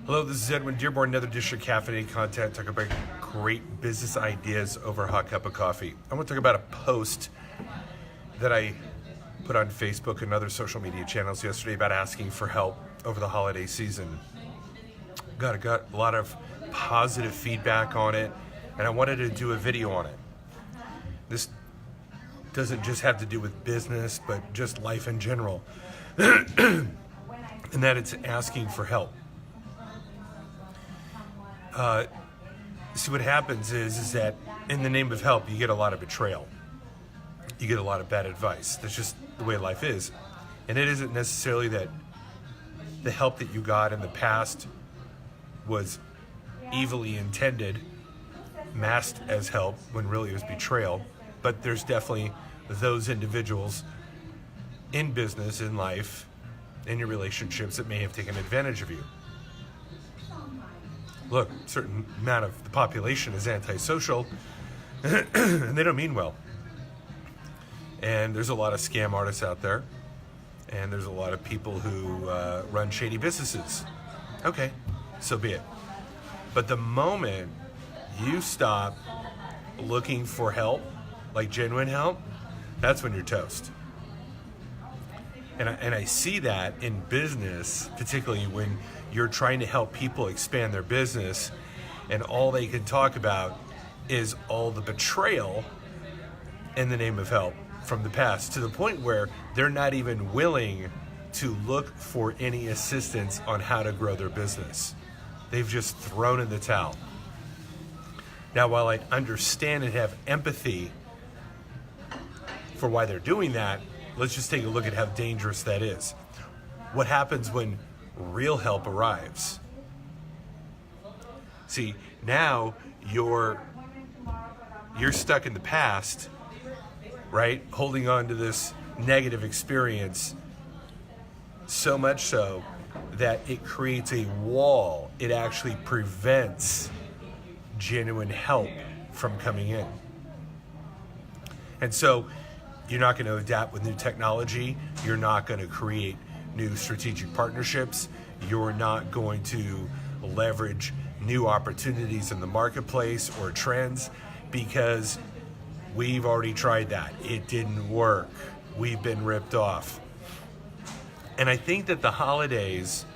Hello, this is Edwin Dearborn, another dish of caffeinated content. Talk about great business ideas over a hot cup of coffee. I want to talk about a post that I put on Facebook and other social media channels yesterday about asking for help over the holiday season. I got a lot of positive feedback on it, and I wanted to do a video on it. This doesn't just have to do with business, but just life in general. And that it's asking for help. See, what happens is that in the name of help, you get a lot of betrayal. You get a lot of bad advice. That's just the way life is. And it isn't necessarily that the help that you got in the past was evilly intended, masked as help, when really it was betrayal. But there's definitely those individuals in business, in life, in your relationships that may have taken advantage of you. Look, a certain amount of the population is antisocial, and they don't mean well. And there's a lot of scam artists out there, and there's a lot of people who run shady businesses. Okay, so be it. But the moment you stop looking for help, like genuine help, that's when you're toast. And I see that in business, particularly when you're trying to help people expand their business, and all they can talk about is all the betrayal in the name of help from the past, to the point where they're not even willing to look for any assistance on how to grow their business. They've just thrown in the towel. Now, while I understand and have empathy for why they're doing that, let's just take a look at how dangerous that is. What happens when real help arrives? See, now you're stuck in the past, right? Holding on to this negative experience, so much so that it creates a wall. It actually prevents genuine help from coming in. And so you're not going to adapt with new technology. You're not going to create new strategic partnerships. You're not going to leverage new opportunities in the marketplace or trends, because we've already tried that. It didn't work. We've been ripped off. And I think that the holidays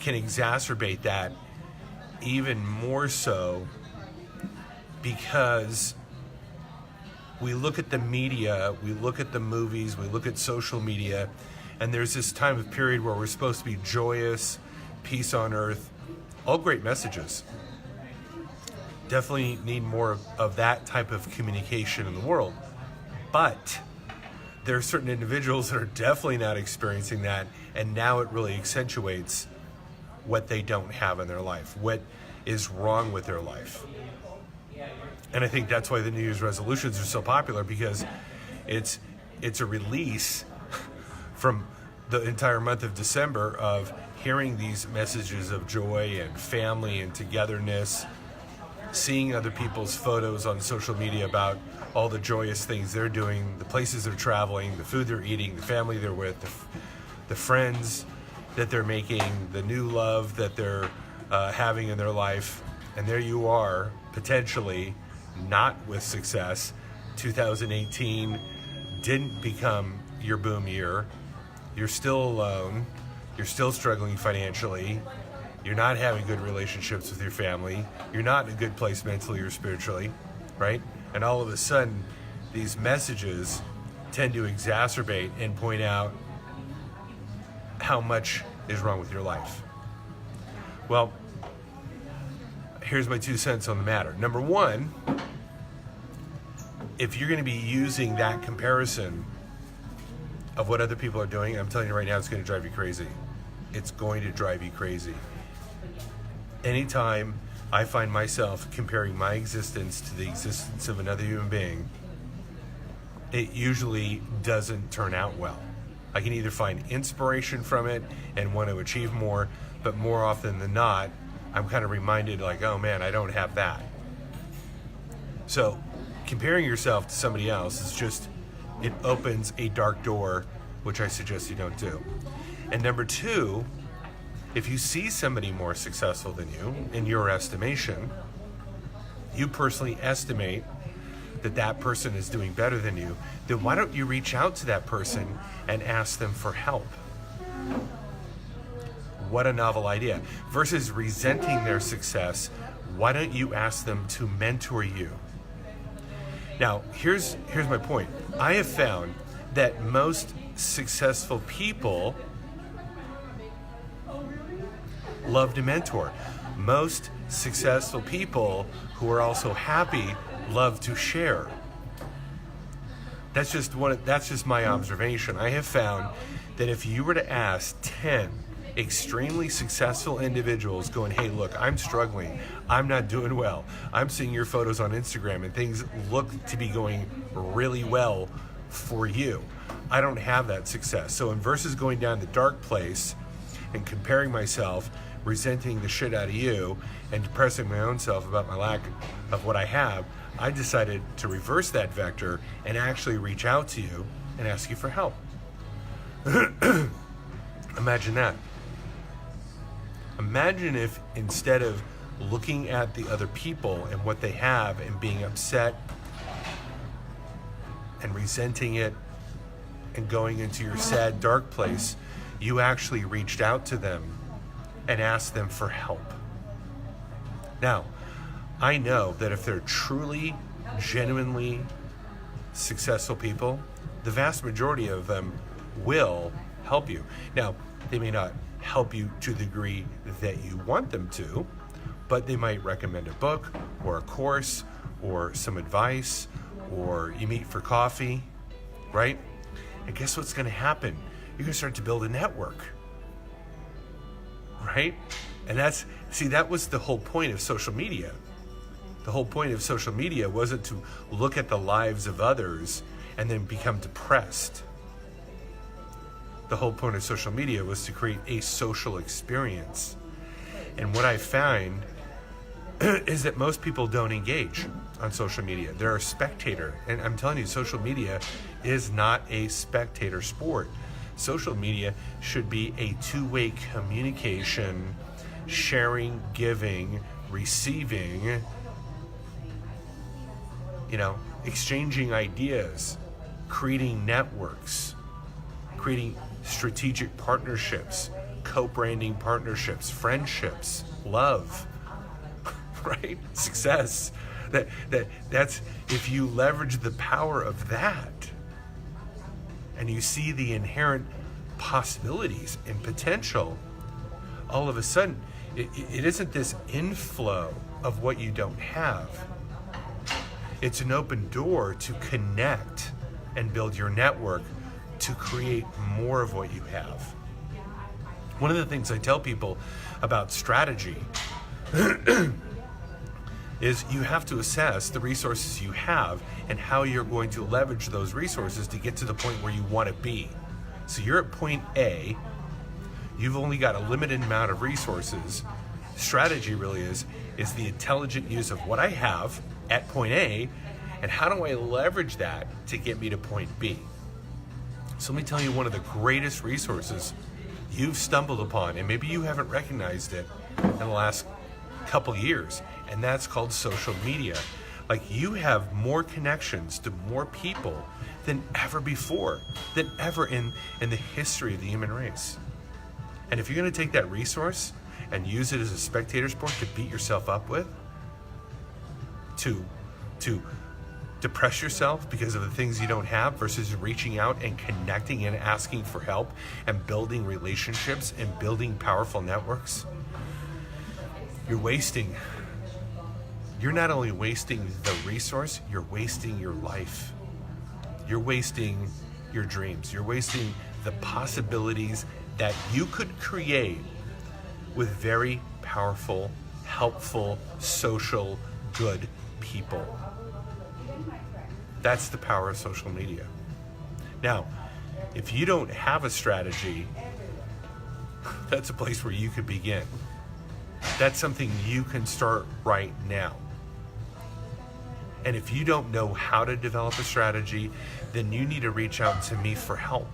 can exacerbate that even more so, because we look at the media, we look at the movies, we look at social media, and there's this time of period where we're supposed to be joyous, peace on earth, all great messages. Definitely need more of that type of communication in the world. But there are certain individuals that are definitely not experiencing that, and now it really accentuates what they don't have in their life, what is wrong with their life. And I think that's why the New Year's resolutions are so popular, because it's a release from the entire month of December of hearing these messages of joy and family and togetherness, seeing other people's photos on social media about all the joyous things they're doing, the places they're traveling, the food they're eating, the family they're with, the friends that they're making, the new love that they're having in their life. And there you are, potentially not with success. 2018 didn't become your boom year. You're still alone. You're still struggling financially. You're not having good relationships with your family. You're not in a good place mentally or spiritually, right? And all of a sudden, these messages tend to exacerbate and point out how much is wrong with your life. Well, here's my 2 cents on the matter. Number one, if you're going to be using that comparison of what other people are doing, I'm telling you right now, it's going to drive you crazy. It's going to drive you crazy. Anytime I find myself comparing my existence to the existence of another human being, it usually doesn't turn out well. I can either find inspiration from it and want to achieve more, but more often than not, I'm kind of reminded like, oh man, I don't have that. So comparing yourself to somebody else is just, it opens a dark door, which I suggest you don't do. And number two, if you see somebody more successful than you, in your estimation, you personally estimate that that person is doing better than you, then why don't you reach out to that person and ask them for help? What a novel idea. Versus resenting their success, why don't you ask them to mentor you? Now, here's my point. I have found that most successful people love to mentor. Most successful people who are also happy love to share. That's just my observation. I have found that if you were to ask 10 extremely successful individuals going, hey, look, I'm struggling, I'm not doing well, I'm seeing your photos on Instagram and things look to be going really well for you, I don't have that success. So in versus going down the dark place and comparing myself, resenting the shit out of you, and depressing my own self about my lack of what I have, I decided to reverse that vector and actually reach out to you and ask you for help. Imagine that. Imagine if instead of looking at the other people and what they have and being upset and resenting it and going into your sad, dark place, you actually reached out to them and asked them for help. Now, I know that if they're truly, genuinely successful people, the vast majority of them will help you. Now, they may not help you to the degree that you want them to, but they might recommend a book or a course or some advice, or you meet for coffee, right? And guess what's going to happen? You're going to start to build a network, right? And that was the whole point of social media. The whole point of social media wasn't to look at the lives of others and then become depressed. The whole point of social media was to create a social experience. And what I find is that most people don't engage on social media. They're a spectator. And I'm telling you, social media is not a spectator sport. Social media should be a two-way communication, sharing, giving, receiving, exchanging ideas, creating networks, creating strategic partnerships, co-branding partnerships, friendships, love, right? Success. That's if you leverage the power of that and you see the inherent possibilities and potential, all of a sudden, it isn't this inflow of what you don't have. It's an open door to connect and build your network to create more of what you have. One of the things I tell people about strategy is you have to assess the resources you have and how you're going to leverage those resources to get to the point where you want to be. So you're at point A, you've only got a limited amount of resources. Strategy really is the intelligent use of what I have at point A, and how do I leverage that to get me to point B? So let me tell you one of the greatest resources you've stumbled upon, and maybe you haven't recognized it in the last couple years, and that's called social media. Like, you have more connections to more people than ever before, than ever in the history of the human race. And if you're going to take that resource and use it as a spectator sport to beat yourself up with, to depress yourself because of the things you don't have, versus reaching out and connecting and asking for help and building relationships and building powerful networks, you're not only wasting the resource, you're wasting your life. You're wasting your dreams. You're wasting the possibilities that you could create with very powerful, helpful, social, good people. That's the power of social media. Now, if you don't have a strategy, that's a place where you could begin. That's something you can start right now. And if you don't know how to develop a strategy, then you need to reach out to me for help,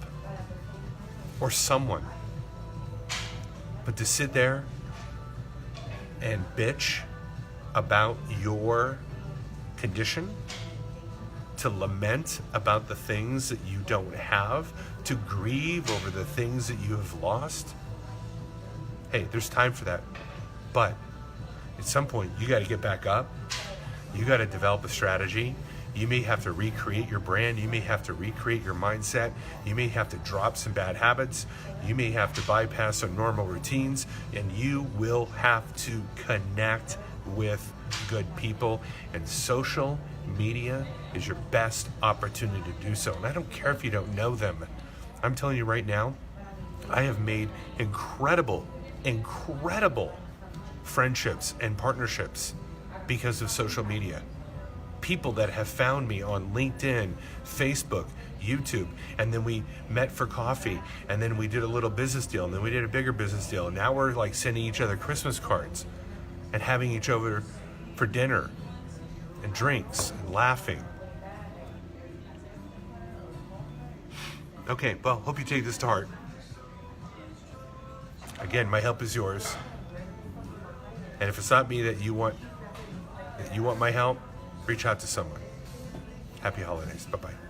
or someone. But to sit there and bitch about your condition, to lament about the things that you don't have, to grieve over the things that you have lost, hey, there's time for that. But at some point, you got to get back up. You got to develop a strategy. You may have to recreate your brand. You may have to recreate your mindset. You may have to drop some bad habits. You may have to bypass some normal routines. And you will have to connect with good people. And social media is your best opportunity to do so. And I don't care if you don't know them. I'm telling you right now, I have made incredible friendships and partnerships because of social media. People that have found me on LinkedIn, Facebook, YouTube, and then we met for coffee, and then we did a little business deal, and then we did a bigger business deal, and now we're like sending each other Christmas cards and having each other for dinner and drinks and laughing. Okay, well, hope you take this to heart. Again, my help is yours. And if it's not me that you want my help, reach out to someone. Happy holidays. Bye-bye.